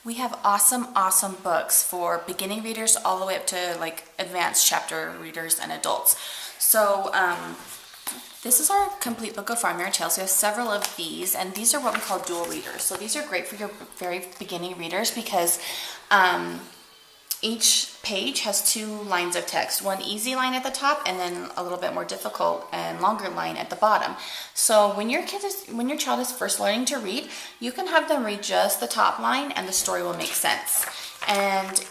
We have awesome books for beginning readers all the way up to like advanced chapter readers and adults. So this is our complete book of Farmyard Tales. We have several of these, and these are what we call dual readers. So these are great for your very beginning readers because each page has 2 lines of text, one easy line at the top and then a little bit more difficult and longer line at the bottom. So when your child is first learning to read, you can have them read just the top line and the story will make sense. And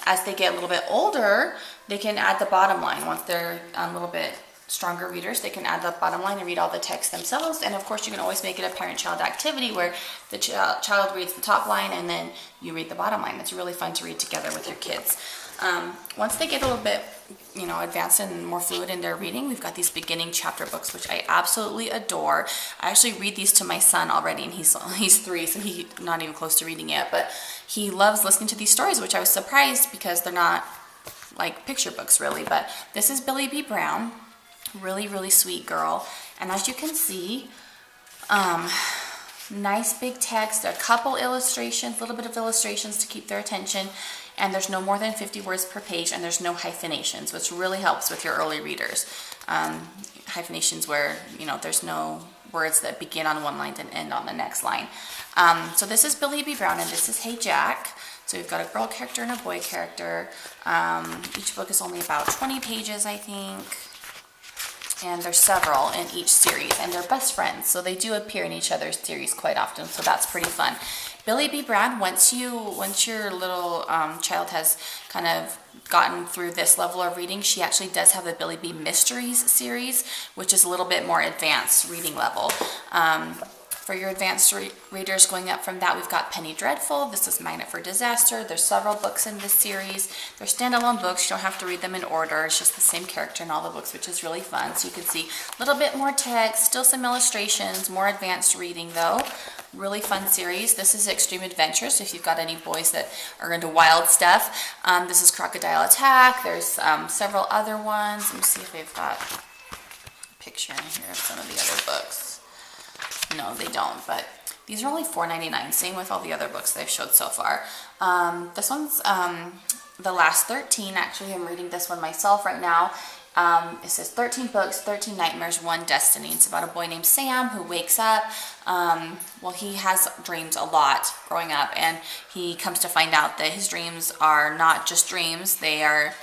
as they get a little bit older, they can add the bottom line. Once they're a little bit stronger readers, they can add the bottom line and read all the text themselves. And of course, you can always make it a parent-child activity where the child reads the top line and then you read the bottom line. It's really fun to read together with your kids. Once they get a little bit, advanced and more fluid in their reading, we've got these beginning chapter books, which I absolutely adore. I actually read these to my son already, and he's 3, so he's not even close to reading yet, but he loves listening to these stories, which I was surprised because they're not like picture books really. But this is Billy B. Brown. Really sweet girl, and as you can see, nice big text, a couple illustrations, a little bit of illustrations to keep their attention, and there's no more than 50 words per page, and there's no hyphenations, which really helps with your early readers. Hyphenations where there's no words that begin on one line and end on the next line. So this is Billy B. Brown, and this is Hey Jack. So we've got a girl character and a boy character. Each book is only about 20 pages, I think. And there's several in each series, and they're best friends, so they do appear in each other's series quite often, so that's pretty fun. Billy B. Brown, once your little child has kind of gotten through this level of reading, she actually does have the Billy B. Mysteries series, which is a little bit more advanced reading level. For your advanced readers going up from that, we've got Penny Dreadful. This is Magnet for Disaster. There's several books in this series. They're standalone books. You don't have to read them in order. It's just the same character in all the books, which is really fun. So you can see a little bit more text, still some illustrations, more advanced reading though. Really fun series. This is Extreme Adventures if you've got any boys that are into wild stuff. This is Crocodile Attack. There's several other ones. Let me see if they've got a picture in here of some of the other books. No, they don't, but these are only $4.99. Same with all the other books they've showed so far. This one's The Last 13. Actually, I'm reading this one myself right now. It says 13 books, 13 nightmares, 1 destiny. It's about a boy named Sam who wakes up. He has dreams a lot growing up, and he comes to find out that his dreams are not just dreams. They are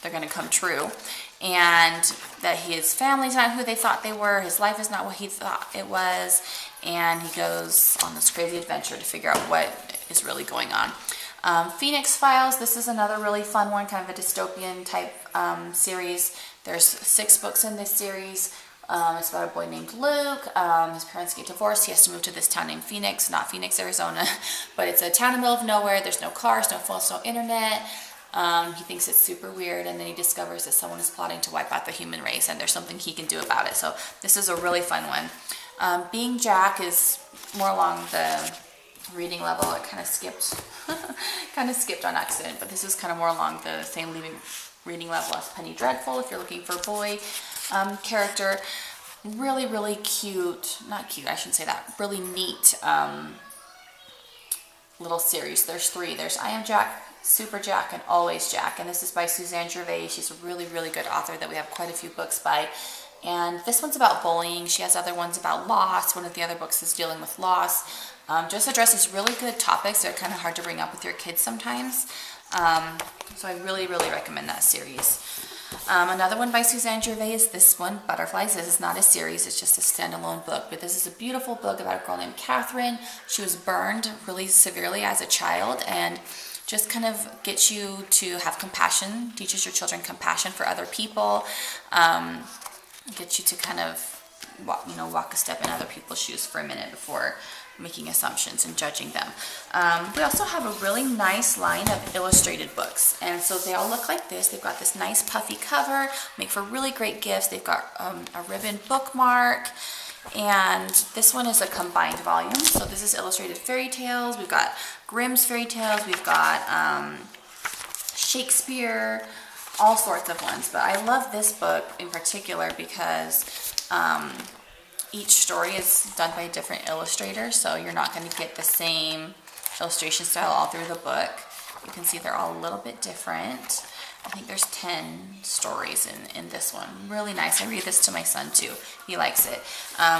they're going to come true. And that his family's not who they thought they were, his life is not what he thought it was, and he goes on this crazy adventure to figure out what is really going on. Phoenix Files, this is another really fun one, kind of a dystopian type series. There's 6 books in this series. It's about a boy named Luke. His parents get divorced. He has to move to this town named Phoenix, not Phoenix, Arizona, but it's a town in the middle of nowhere. There's no cars, no phones, no internet. He thinks it's super weird, and then he discovers that someone is plotting to wipe out the human race, and there's something he can do about it. So this is a really fun one. Being Jack is more along the reading level. It kind of skipped on accident, but this is kind of more along the same reading level as Penny Dreadful if you're looking for a boy character. Really cute, not cute, I shouldn't say that, really neat little series. There's 3. There's I Am Jack, Super Jack, and Always Jack, and this is by Suzanne Gervais. She's a really good author that we have quite a few books by. And this one's about bullying. She has other ones about loss. One of the other books is dealing with loss. Just addresses really good topics that are kind of hard to bring up with your kids sometimes. So I really recommend that series. Another one by Suzanne Gervais is this one, Butterflies. This is not a series, it's just a standalone book, but this is a beautiful book about a girl named Catherine. She was burned really severely as a child, and just kind of gets you to have compassion, teaches your children compassion for other people, gets you to kind of walk a step in other people's shoes for a minute before making assumptions and judging them. We also have a really nice line of illustrated books, and so they all look like this. They've got this nice puffy cover, make for really great gifts. They've got a ribbon bookmark, and this one is a combined volume. So this is illustrated fairy tales. We've got Grimm's fairy tales. We've got Shakespeare, all sorts of ones. But I love this book in particular because each story is done by a different illustrator, so you're not going to get the same illustration style all through the book. You can see they're all a little bit different. I think there's 10 stories in this one. Really nice. I read this to my son too. He likes it.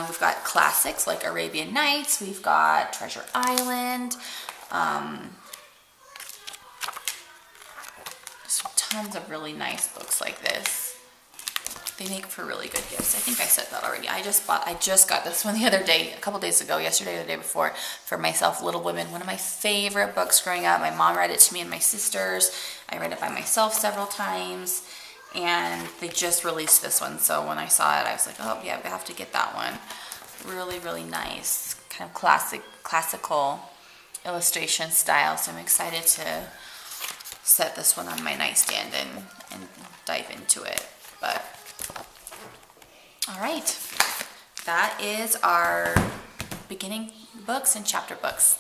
We've got classics like Arabian Nights. We've got Treasure Island. Just tons of really nice books like this. They make for really good gifts. I think I said that already. I just got this one the other day, a couple days ago, yesterday or the day before, for myself, Little Women. One of my favorite books growing up. My mom read it to me and my sisters. I read it by myself several times. And they just released this one. So when I saw it, I was like, oh yeah, I have to get that one. Really, really nice. Kind of classical illustration style. So I'm excited to set this one on my nightstand and dive into it. But all right, that is our beginning books and chapter books.